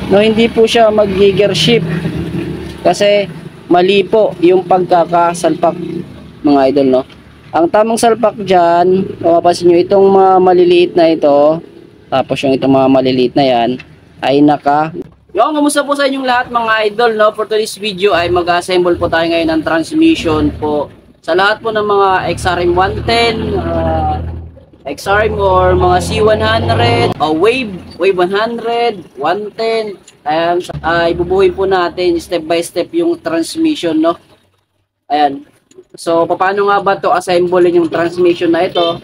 no, hindi po siya mag-gear shift kasi mali po yung pagkakasalpak mga idol, no. Ang tamang salpak dyan, mapapansin nyo itong mga maliliit na ito, tapos yung itong mga maliliit na yan ay naka. Yung kamusta po sa inyong lahat mga idol, no? For today's video ay mag-assemble po tayo ngayon ng transmission po sa lahat po ng mga XRM 110, XRM or mga C100, Wave 100, 110. Ayan, ibubuhin po natin step by step yung transmission, no? Ayan. So, paano nga ba to assemble yung transmission na ito?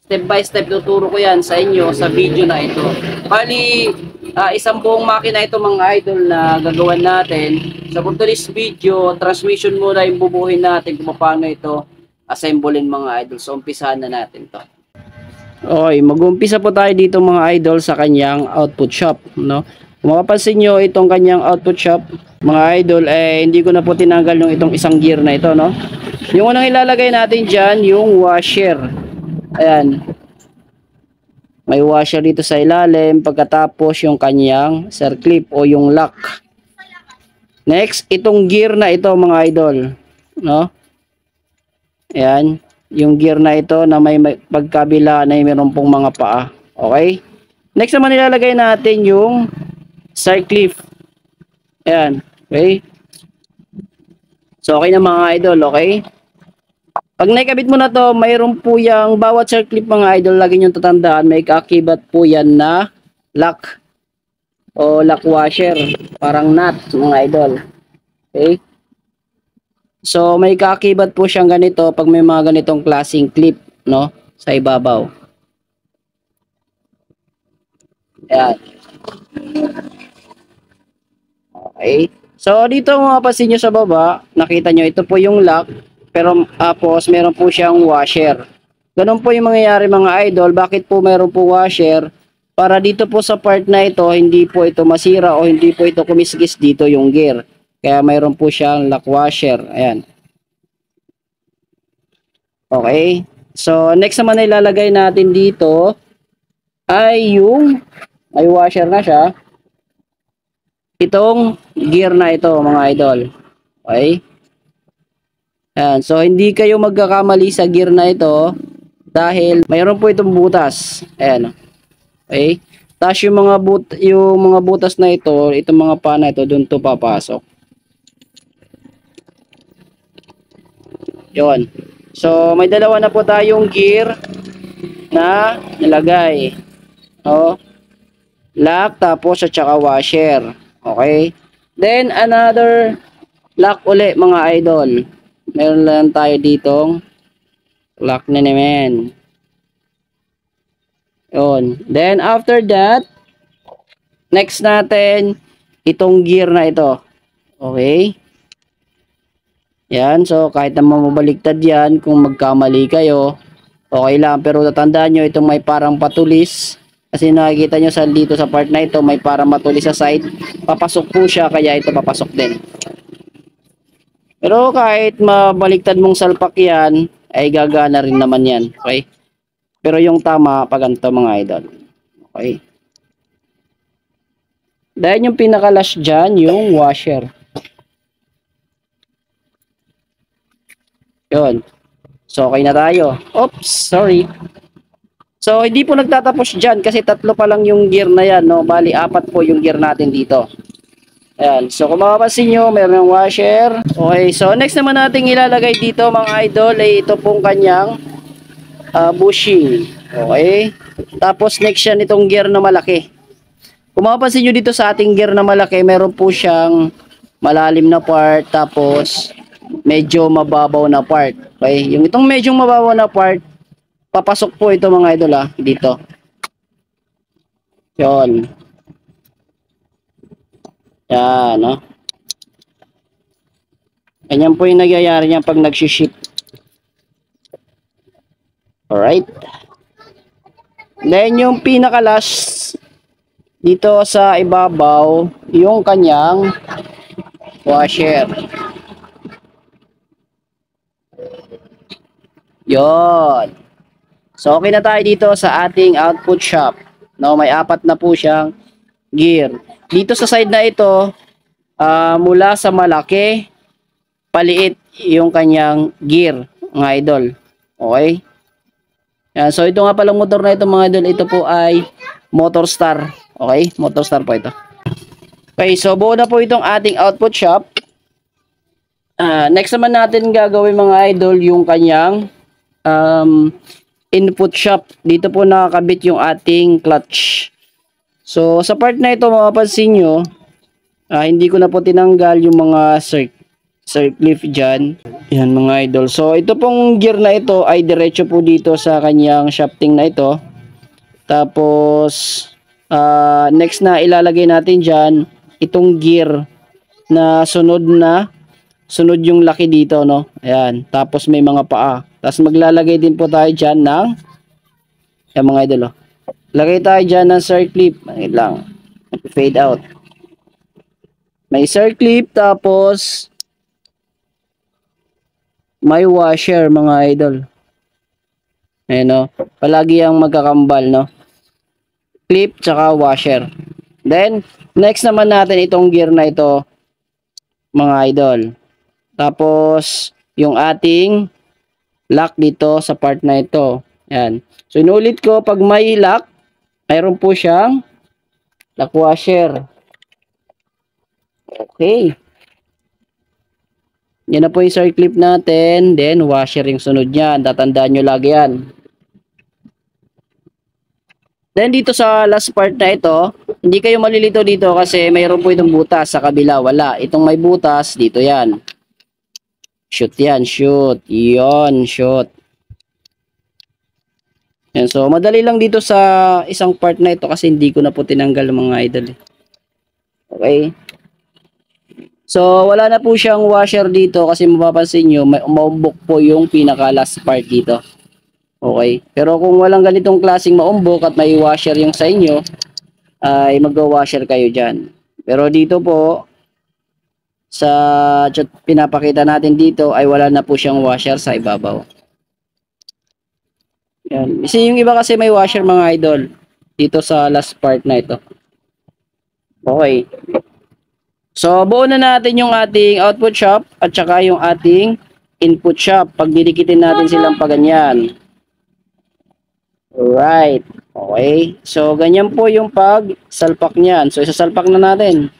Step by step tuturo ko yan sa inyo sa video na ito. Bali, isang buong makina ito mga idol na gagawin natin. Sa today's video, transmission muna yung bubuhin natin kung paano ito assemblein mga idol. So, umpisahan na natin to. Okay, mag-umpisa po tayo dito mga idol sa kanyang output shop, no? Kung mapapansin nyo itong kanyang output shop, mga idol, hindi ko na po tinanggal yung itong isang gear na ito, no? Yung unang ilalagay natin dyan, yung washer. Ayan. May washer dito sa ilalim, pagkatapos yung kanyang circlip o yung lock. Next, itong gear na ito mga idol, no? Ayan. Yung gear na ito na may pagkabila na mayroon pong mga paa. Okay? Next naman nilalagay natin yung circlip. Ayan. Okay? So, okay na mga idol. Okay? Pag naikabit mo na to, mayroon po yung bawat circlip mga idol. Lagi nyo tatandaan, may kakibat po yan na lock o lock washer. Parang nut mga idol. Okay? So, may kakibat po siyang ganito pag may mga ganitong klaseng clip, no? Sa ibabaw. Ayan. Okay. So, dito mapapansin nyo sa baba, nakita nyo, ito po yung lock. Pero, tapos, meron po siyang washer. Ganun po yung mangyayari mga idol. Bakit po meron po washer? Para dito po sa part na ito, hindi po ito masira o hindi po ito kumiskis dito yung gear. Kaya mayroon po siyang lock washer. Ayan. Okay. So, next naman na ilalagay natin dito ay yung may washer na siya. Itong gear na ito mga idol. Okay. Ayan. So, hindi kayo magkakamali sa gear na ito dahil mayroon po itong butas. Ayan. Okay. Tapos yung mga butas na ito, itong mga pana ito, doon to papasok. Yon. So, may dalawa na po tayong gear na nilagay. Oh. Lock, tapos at saka washer. Okay. Then, another lock uli mga idol. Meron lang tayo ditong lock na naman. Yon. Then, after that, next natin, itong gear na ito. Okay. Yan, so kahit naman mabaliktad yan, kung magkamali kayo, okay lang. Pero tatandaan nyo, itong may parang patulis. Kasi nakikita nyo dito sa part na ito, may parang matulis sa side. Papasok po siya, kaya ito papasok din. Pero kahit mabaliktad mong salpak yan, ay gagana rin naman yan. Okay? Pero yung tama, pag ganito mga idol. Okay? Dahil yung pinaka-last dyan, yung washer. Yun. So, okay na tayo. Oops, sorry. So, hindi po nagtatapos dyan kasi tatlo pa lang yung gear na yan, no? Bali, 4 po yung gear natin dito. Ayan. So, kung makapansin nyo, meron yung washer. Okay. So, next naman natin ilalagay dito, mga idol, ay ito pong kanyang bushing. Okay. Tapos, next yan itong gear na malaki. Kung makapansin nyo dito sa ating gear na malaki, meron po siyang malalim na part. Tapos, medyo mababaw na part. Okay? Yung itong medyo mababaw na part, papasok po ito mga idol dito. Yun. Yan, no? Ganyan po yung nagyayari niya pag nag-ship. Alright. Then yung pinaka-last dito sa ibabaw, yung kanyang washer. Yon. So, okay na tayo dito sa ating output shop. No, may 4 na po siyang gear. Dito sa side na ito, mula sa malaki, paliit yung kanyang gear, mga idol. Okay? Yan. So, ito nga palang motor na ito, mga idol. Ito po ay Motorstar. Okay? Motorstar po ito. Okay, so buo na po itong ating output shop. Next naman natin gagawin, mga idol, yung kanyang input shop. Dito po nakakabit yung ating clutch. So, sa part na ito, mapapansin nyo, hindi ko na po tinanggal yung mga circlip dyan. Yan, mga idol. So, ito pong gear na ito ay diretso po dito sa kanyang shafting na ito. Tapos, next na ilalagay natin dyan, itong gear na sunod yung laki dito, no? Ayan. Tapos may mga paa. Tapos maglalagay din po tayo dyan ng, yan, mga idol, oh. Lagay tayo dyan ng circlip. Ayun lang. Fade out. May circlip, tapos may washer, mga idol. Ayan, no? Palagi ang magkakambal, no? Clip, tsaka washer. Then, next naman natin itong gear na ito, mga idol. Tapos, yung ating lock dito sa part na ito. Ayan. So, inulit ko, pag may lock, mayroon po siyang lock washer. Okay. Yan na po yung circlip natin. Then, washer yung sunod niyan. Tatandaan nyo lagi yan. Then, dito sa last part na ito, hindi kayo malilito dito kasi mayroon po itong butas. Sa kabila, wala. Itong may butas, dito yan. Shoot yan, shoot. Yon, shoot. Yan, so, madali lang dito sa isang part na ito kasi hindi ko na po tinanggal mga idol. Okay. So, wala na po siyang washer dito kasi mapapansin nyo, may umaumbok po yung pinaka last part dito. Okay. Pero kung walang ganitong klaseng maumbok at may washer yung sa inyo, ay magwa-washer kayo dyan. Pero dito po, sa pinapakita natin dito ay wala na po siyang washer sa ibabaw. Yan. Kasi yung iba kasi may washer, mga idol, dito sa last part na ito. Okay. So, buo na natin yung ating output shop at saka yung ating input shop. Pag didikitin natin silang paganyan. Alright. Okay. So, ganyan po yung pagsalpak niyan. So, isasalpak na natin.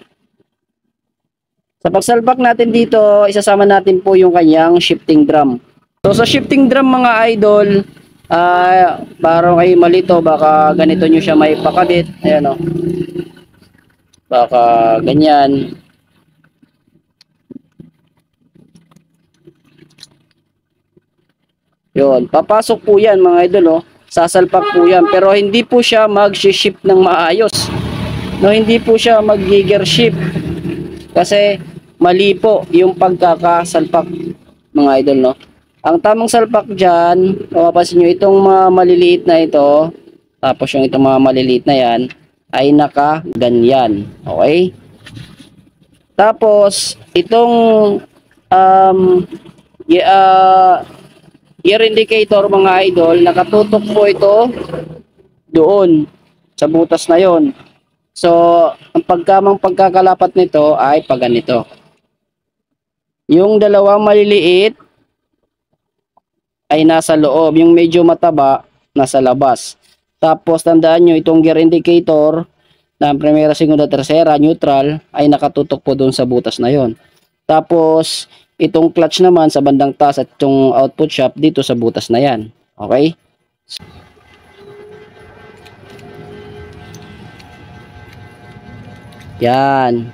Sa pagsalpak natin dito, isasama natin po yung kanyang shifting drum. So, sa shifting drum, mga idol, parang kayo malito, baka ganito nyo siya may pakabit. Ayan, o. Baka ganyan. Yun, papasok po yan, mga idol, oh. Sasalpak po yan, pero hindi po siya mag-shift ng maayos. No, hindi po siya mag-gear shift. Kasi mali po yung pagkakasalpak, mga idol, no. Ang tamang salpak diyan, mapapansin niyo itong mga maliliit na ito, tapos yung itong mga maliliit na yan ay naka-ganyan. Okay? Tapos itong gear indicator, mga idol, nakatutok po ito doon sa butas na yon. So, ang pagkakalapat nito ay pag ganito. Yung dalawang maliliit ay nasa loob, yung medyo mataba nasa labas. Tapos tandaan nyo, itong gear indicator na primera, segunda, tercera, neutral ay nakatutok po doon sa butas na yon. Tapos itong clutch naman sa bandang taas at itong output shop dito sa butas na yan. Okay? Yan.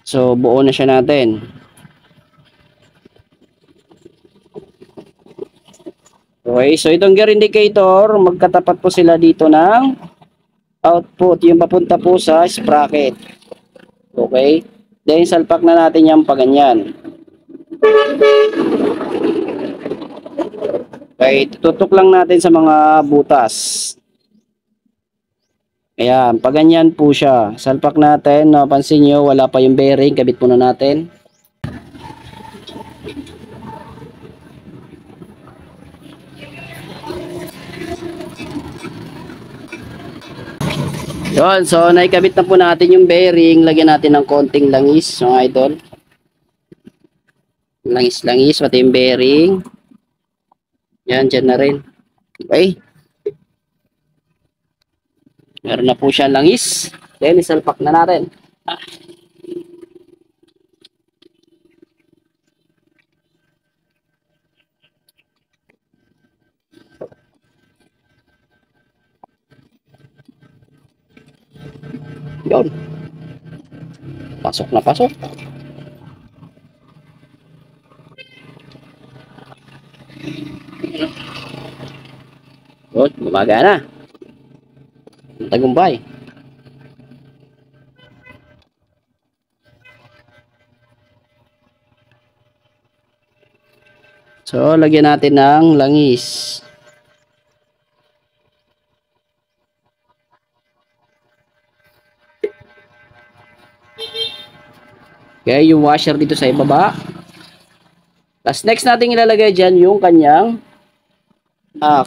So, buo na siya natin. Okay, so itong gear indicator, magkatapat po sila dito ng output, yung papunta po sa sprocket. Okay? Then, salpak na natin yung paganyan. Okay, tutok lang natin sa mga butas. Ayan, paganyan po siya. Salpak natin, napansin nyo, wala pa yung bearing, kabit muna natin. Yun, so naikabit na po natin yung bearing. Lagyan natin ng konting langis, mga idol. Langis-langis, pati yung bearing. Yan, dyan na rin. Okay. Meron na po siya langis. Then, isalpak na natin. Yun. Pasok na pasok. Yun, gumagana. Tagumpay. So, lagyan natin ng langis. Okay, yung washer dito sa ibaba. Tapos next natin ilalagay dyan yung kanyang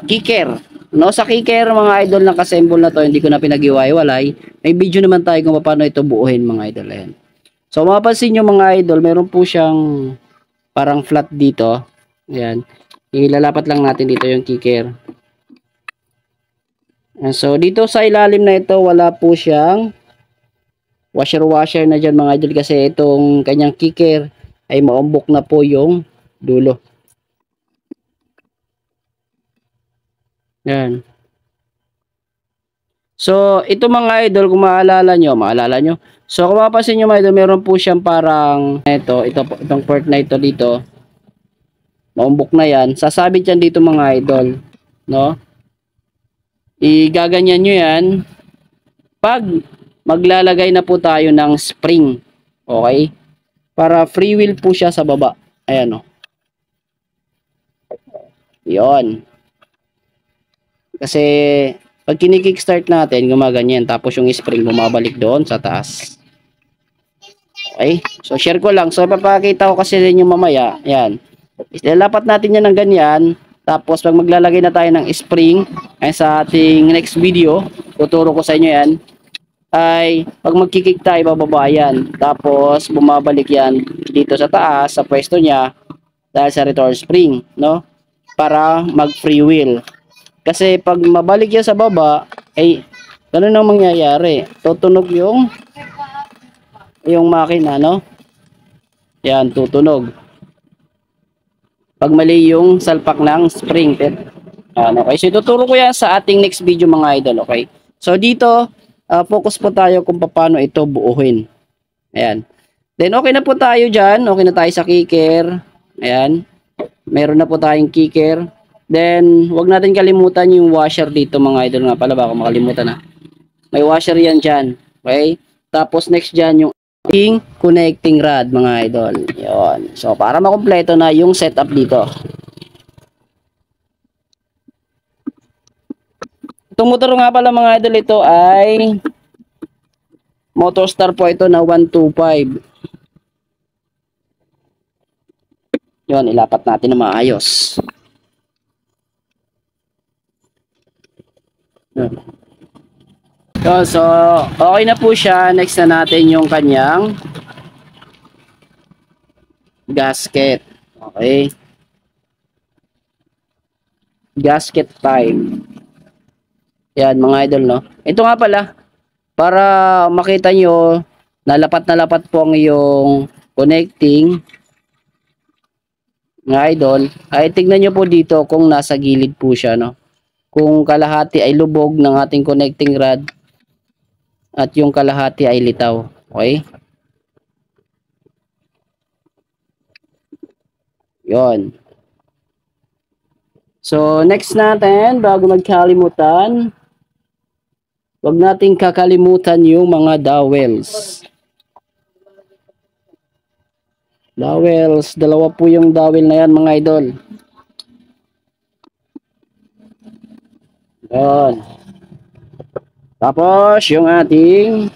kicker. No, sa kicker mga idol, naka-assemble na to, hindi ko na pinag-iwalay. May video naman tayo kung paano ito buuhin mga idol. Ayan. So mapapansin nyo mga idol, meron po siyang parang flat dito. Ayan. Ilalapat lang natin dito yung kicker. And so dito sa ilalim na ito, wala po siyang washer na dyan mga idol, kasi itong kanyang kicker ay maumbok na po yung dulo. Yan. So ito mga idol, kung maalala nyo. So kung mapapansin nyo mga idol, meron po siyang parang itong port na ito dito. Maumbok na yan. Sasabit yan dito mga idol. No? Igaganyan nyo yan. Pag maglalagay na po tayo ng spring. Okay? Para free wheel po siya sa baba. Ayan o. Yun. Kasi pag kinikickstart natin, gumaganyan. Tapos yung spring bumabalik doon sa taas. Okay? So share ko lang. So papakita ko kasi rin yung mamaya. Ayan. Ilalapat natin yan ng ganyan. Tapos pag maglalagay na tayo ng spring, ay sa ating next video, tuturo ko sa inyo yan. Ay pag magkikick tayo, bababa yan. Tapos bumabalik yan dito sa taas, sa pwesto niya, dahil sa return spring, no? Para mag free wheel. Kasi pag mabalik yan sa baba, ay ganun ang mangyayari. Tutunog yung makina, no? Yan, tutunog. Pag mali yung salpak ng spring. Okay, so ituturo ko yan sa ating next video mga idol, okay? So dito, focus po tayo kung paano ito buuhin. Ayan. Then okay na po tayo dyan. Okay na tayo sa kicker. Ayan. Meron na po tayong kicker. Then, wag natin kalimutan yung washer dito mga idol nga pala. Baka makalimutan na. May washer yan dyan. Okay? Tapos next dyan yung connecting rod mga idol. Yun. So, para makumpleto na yung setup dito. Itong motor nga pala mga idol, ito ay Motorstar po ito na 125. Yun, ilapat natin na maayos. Yun. So, okay na po siya. Next na natin yung kanyang gasket. Okay. Gasket time. Yan mga idol, no? Ito nga pala, para makita nyo, nalapat na lapat po ang iyong connecting. Mga idol, ay tignan nyo po dito kung nasa gilid po siya, no? Kung kalahati ay lubog ng ating connecting rod at yung kalahati ay litaw. Okay? Yon. So, next natin, bago magkalimutan, wag nating kakalimutan yung mga dowels. Dowels, dalawa po yung dowel na yan mga idol. Yon. Tapos, yung ating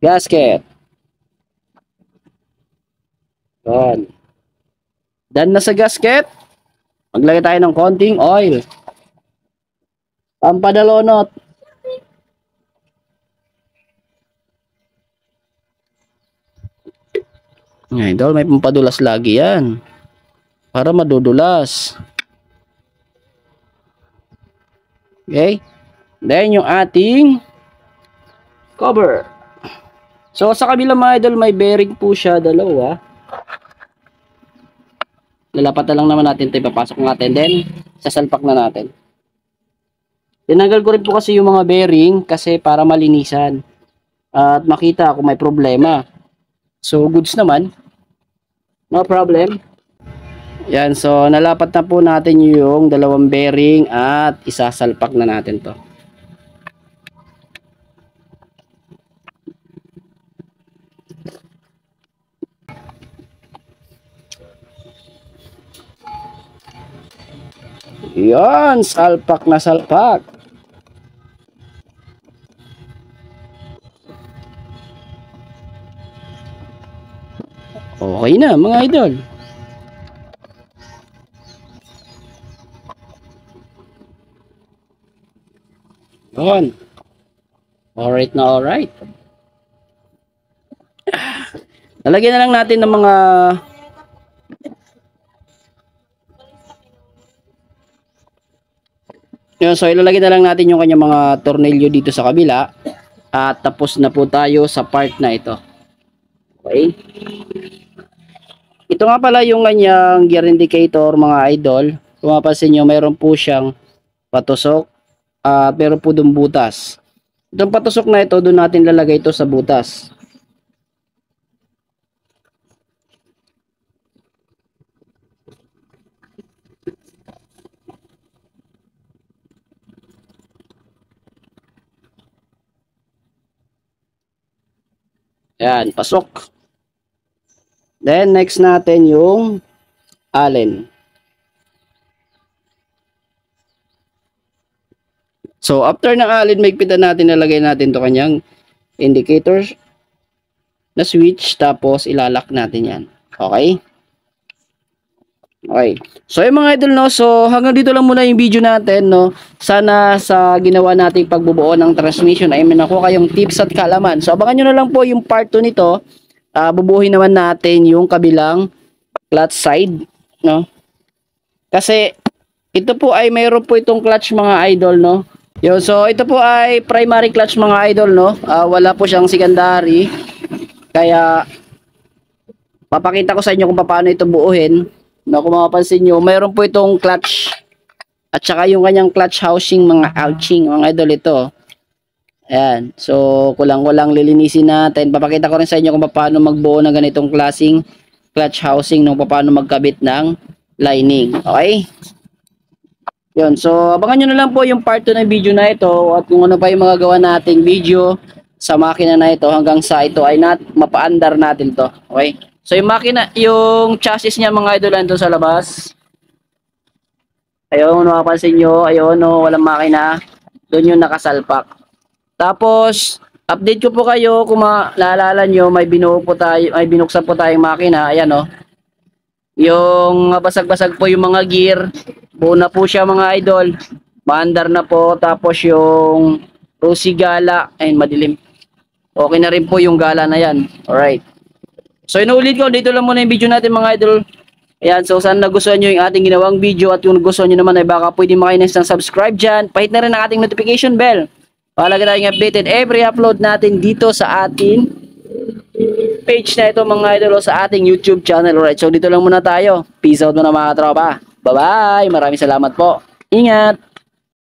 gasket. Yon. Done na sa gasket. Maglagay tayo ng konting oil. Pampadalonot. Mga idol, may pampadulas lagi yan. Para madudulas. Okay? Then yung ating cover. So sa kabila mga idol, may bearing po siya, dalawa. Lalapat na lang naman natin ito, ipapasok natin. Then, sasalpak na natin. Tinanggal ko rin po kasi yung mga bearing kasi para malinisan. At makita kung may problema. So, goods naman. No problem. Yan, so nalapat na po natin yung dalawang bearing at isasalpak na natin to. Yan, salpak na salpak. Okay na mga idol. Yan. Alright na alright. Lalagyan na lang natin ng mga yun, so ilalagay na lang natin yung kanyang mga tornilyo dito sa kabila. At tapos na po tayo sa part na ito. Okay. Ito nga pala yung kanyang gear indicator mga idol. Kung mapapansin nyo, mayroon po siyang patusok. Pero po doon butas. Itong patusok na ito, doon natin lalagay ito sa butas. Ayan, pasok. Then, next natin yung allen. So, after ng allen, maigpitan natin, nalagay natin to kanyang indicators na switch, tapos ilalak natin yan. Okay? Okay. So, yung mga idol, no, so hanggang dito lang muna yung video natin, no. Sana sa ginawa nating pagbubuo ng transmission ay may nakuha kayong tips at kaalaman. So, abangan nyo na lang po yung part 2 nito. Bubuhin naman natin yung kabilang clutch side, no. Kasi ito po ay mayroon po itong clutch mga idol, no. Yo, so ito po ay primary clutch mga idol, no. Wala po siyang secondary. Kaya papakita ko sa inyo kung paano ito buuhin. No, kung mapapansin nyo, mayroon po itong clutch at saka yung kanyang clutch housing mga ouching mga idol ito. Ayan. So, kulang-kulang lilinisin natin. Papakita ko rin sa inyo kung paano magbuo ng ganitong klaseng clutch housing, no, paano magkabit ng lining. Okay? Yun. So, abangan nyo na lang po yung part 2 ng video na ito at kung ano pa yung mga gawa nating video sa makina na ito hanggang sa ito ay mapaandar natin to. Okay? So, yung makina, yung chassis niya mga idol nandun sa labas. Ayun, mapapansin nyo. Ayun, no, walang makina. Doon yung nakasalpak. Tapos, update ko po kayo kung maalala nyo, may binuo po tayo, may binuksan po tayong makina. Ayan, no. Yung basag-basag po yung mga gear. Buo na po siya mga idol. Maandar na po. Tapos yung Rosy Gala. Ayun, madilim. Okay na rin po yung gala na yan. Alright. So inuulit ko, dito lang muna yung video natin mga idol. Ayan, so sana nagustuhan nyo yung ating ginawang video at kung nagustuhan nyo naman ay baka pwede makinis ng subscribe dyan. Pahit na rin ang ating notification bell. Para lagi tayong updated every upload natin dito sa ating page na ito mga idol o sa ating YouTube channel. Alright, so dito lang muna tayo. Peace out muna mga tropa. Bye-bye. Maraming salamat po. Ingat.